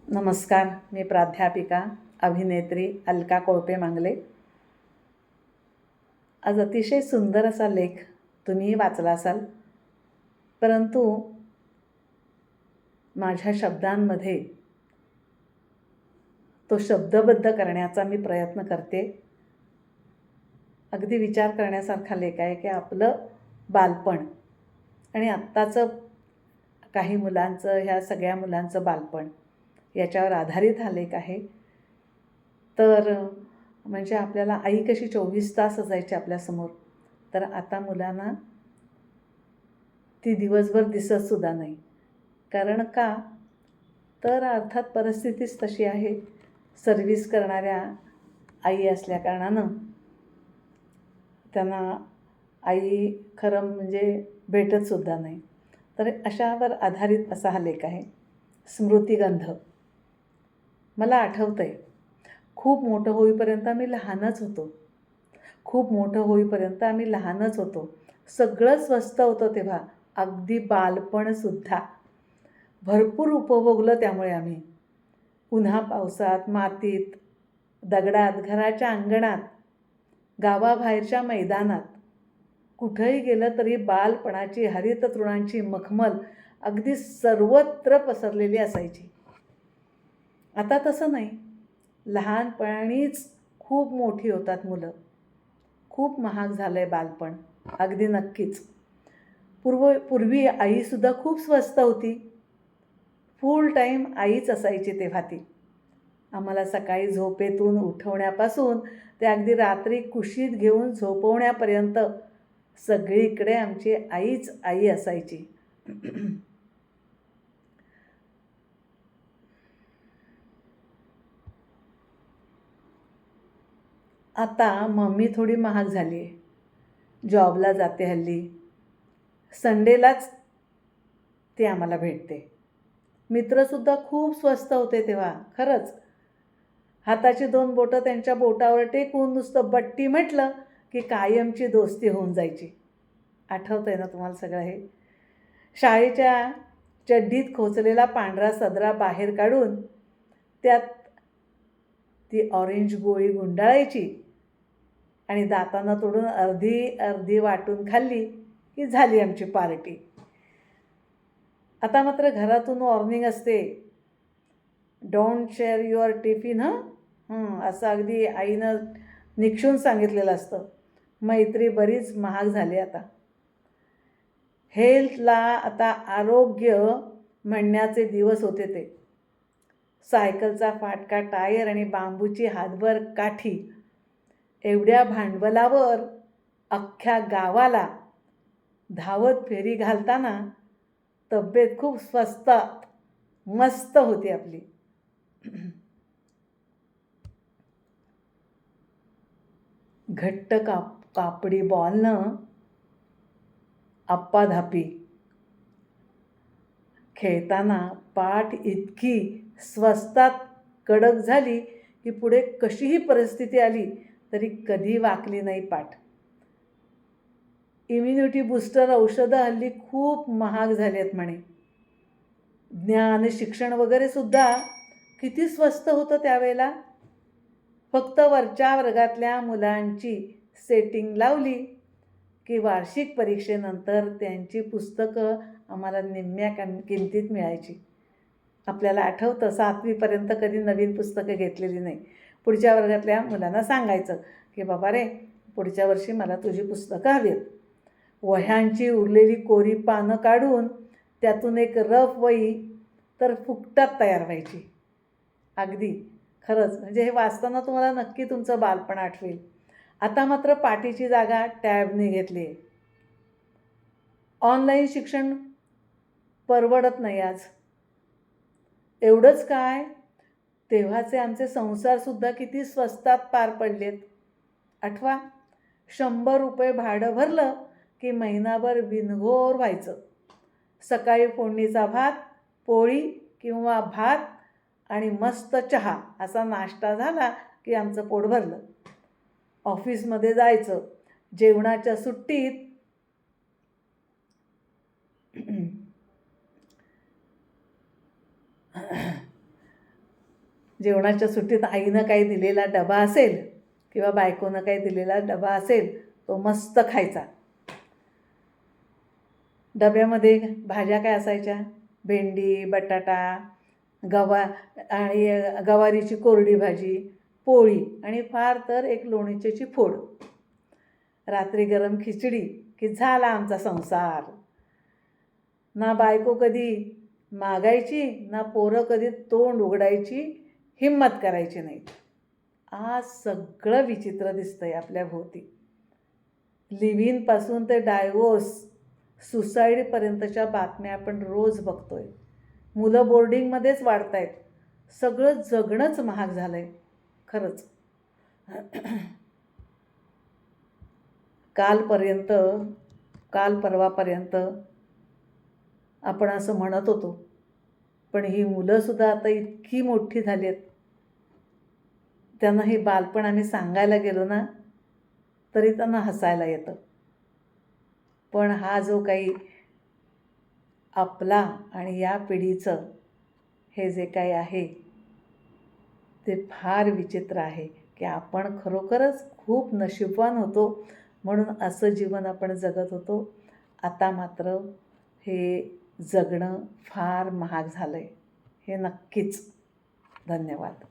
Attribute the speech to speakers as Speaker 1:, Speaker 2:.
Speaker 1: नमस्कार. मी प्राध्यापिका अभिनेत्री अलका कोळपे मांगले. आज अतिशय सुंदर असा लेख तुम्हीही वाचला असाल, परंतु माझ्या शब्दांमध्ये तो शब्दबद्ध करण्याचा मी प्रयत्न करते. अगदी विचार करण्यासारखा लेख आहे की आपलं बालपण आणि आत्ताचं काही मुलांचं, ह्या सगळ्या मुलांचं बालपण याच्यावर आधारित हा लेख आहे. तर म्हणजे आपल्याला आई कशी 24 तास असायची आपल्यासमोर, तर आता मुलांना ती दिवसभर दिसतसुद्धा नाही. कारण का? तर अर्थात परिस्थितीच तशी आहे. सर्व्हिस करणाऱ्या आई असल्याकारणानं त्यांना आई खरं म्हणजे भेटतसुद्धा नाही. तर अशावर आधारित असा हा लेख आहे. स्मृतिगंध. मला आठवतं आहे, खूप मोठं होईपर्यंत आम्ही लहानच होतो. खूप मोठं होईपर्यंत आम्ही लहानच होतो. सगळं स्वस्त होतं तेव्हा, अगदी बालपणसुद्धा. भरपूर उपभोगलं त्यामुळे आम्ही. उन्हा पावसात, मातीत, दगडात, घराच्या अंगणात, गावाबाहेरच्या मैदानात. कुठंही गेलं तरी बालपणाची हरिततृणांची मखमल अगदी सर्वत्र पसरलेली असायची. आता तसं नाही. लहानपणीच खूप मोठी होतात मुलं. खूप महाग झालं आहे बालपण, अगदी नक्कीच. पूर्वी आईसुद्धा खूप स्वस्त होती. फुल टाईम आईच असायची तेव्हा ती. आम्हाला सकाळी झोपेतून उठवण्यापासून ते अगदी रात्री कुशीत घेऊन झोपवण्यापर्यंत सगळीकडे आमची आईच आई असायची. आता मम्मी थोडी महाग झाली आहे. जॉबला जाते हल्ली. संडेलाच ती आम्हाला भेटते. मित्रसुद्धा खूप स्वस्त होते तेव्हा, खरंच. हाताची 2 बोटं त्यांच्या बोटावर टेकून नुसतं बट्टी म्हटलं की कायमची दोस्ती होऊन जायची. आठवतं आहे ना तुम्हाला सगळं हे? शाळेच्या चड्डीत खोचलेला पांढरा सदरा बाहेर काढून त्यात ती ऑरेंज गोळी गुंडाळायची आणि दातानं तोडून अर्धी अर्धी वाटून खाल्ली की झाली आमची पार्टी. आता मात्र घरातून वॉर्निंग असते, डोंट शेअर युअर टिफिन असं अगदी आईनं निक्षून सांगितलेलं असतं. मैत्री बरीच महाग झाली आता. हेल्थला आता आरोग्य म्हणण्याचे दिवस होते ते. सायकलचा फाटका टायर आणि बांबूची हातभर काठी एवढ्या भांडवलावर अख्ख्या गावाला धावत फेरी घालताना तब्येत खूप स्वस्त मस्त होती आपली. घट्ट कापडी बॉलनं आप्पाधापी खेळताना पाठ इतकी स्वस्तात कडक झाली की पुढे कशीही परिस्थिती आली तरी कधी वाकली नाही पाठ. इम्युनिटी बूस्टर औषधं हल्ली खूप महाग झाली आहेत म्हणे. ज्ञान शिक्षण वगैरे सुद्धा किती स्वस्त होतं त्यावेळेला. फक्त वरच्या वर्गातल्या मुलांची सेटिंग लावली की वार्षिक परीक्षेनंतर त्यांची पुस्तकं आम्हाला निम्म्या किमतीत मिळायची. आपल्याला आठवतं 7वीपर्यंत कधी नवीन पुस्तकं घेतलेली नाही. पुढच्या वर्गातल्या मुलांना सांगायचं की बाबा रे, पुढच्या वर्षी मला तुझी पुस्तकं हवी आहेत. वह्यांची उरलेली कोरी पानं काढून त्यातून एक रफ वही तर फुकटात तयार व्हायची. अगदी खरंच, म्हणजे हे वाचताना तुम्हाला नक्की तुमचं बालपण आठवेल. आता मात्र पाटीची जागा टॅबने घेतली आहे. ऑनलाईन शिक्षण परवडत नाही आज. एवढंच काय, तेव्हाचे आमचे संसारसुद्धा किती स्वस्तात पार पडलेत. आठवा, 100 रुपये भाडं भरलं की महिनाभर बिनघोर व्हायचं. सकाळी फोडणीचा भात, पोळी किंवा भात आणि मस्त चहा असा नाश्ता झाला की आमचं पोट भरलं. ऑफिसमध्ये जायचं. जेवणाच्या सुट्टीत जेवणाच्या सुट्टीत आईनं काही दिलेला डबा असेल किंवा बायकोनं काही दिलेला डबा असेल तो मस्त खायचा. डब्यामध्ये भाज्या काय असायच्या, भेंडी, बटाटा, आणि गवारीची कोरडी भाजी, पोळी आणि फार तर एक लोणच्याची फोड. रात्री गरम खिचडी की झाला आमचा संसार. ना बायको कधी मागायची, ना पोरं कधी तोंड उघडायची हिम्मत करायची नाही. आज सगळं विचित्र दिसतंय आपल्या भोवती. लिव्ह इनपासून ते डायवोर्स, सुसाईडपर्यंतच्या बातम्या आपण रोज बघतोय. मुलं बोर्डिंगमध्येच वाढत आहेत. सगळं जगणंच महाग झालं आहे खरंच. काल परवापर्यंत आपण असं म्हणत होतो, पण ही मुलंसुद्धा आता इतकी मोठी झाली आहेत, त्यांना हे बालपण आम्ही सांगायला गेलो ना तरी त्यांना हसायला येतं. पण हा जो काही आपला आणि या पिढीचं हे जे काही आहे ते फार विचित्र आहे की आपण खरोखरच खूप नशीबवान होतो म्हणून असं जीवन आपण जगत होतो. आता मात्र हे जगणं फार महाग झालं आहे, हे नक्कीच. धन्यवाद.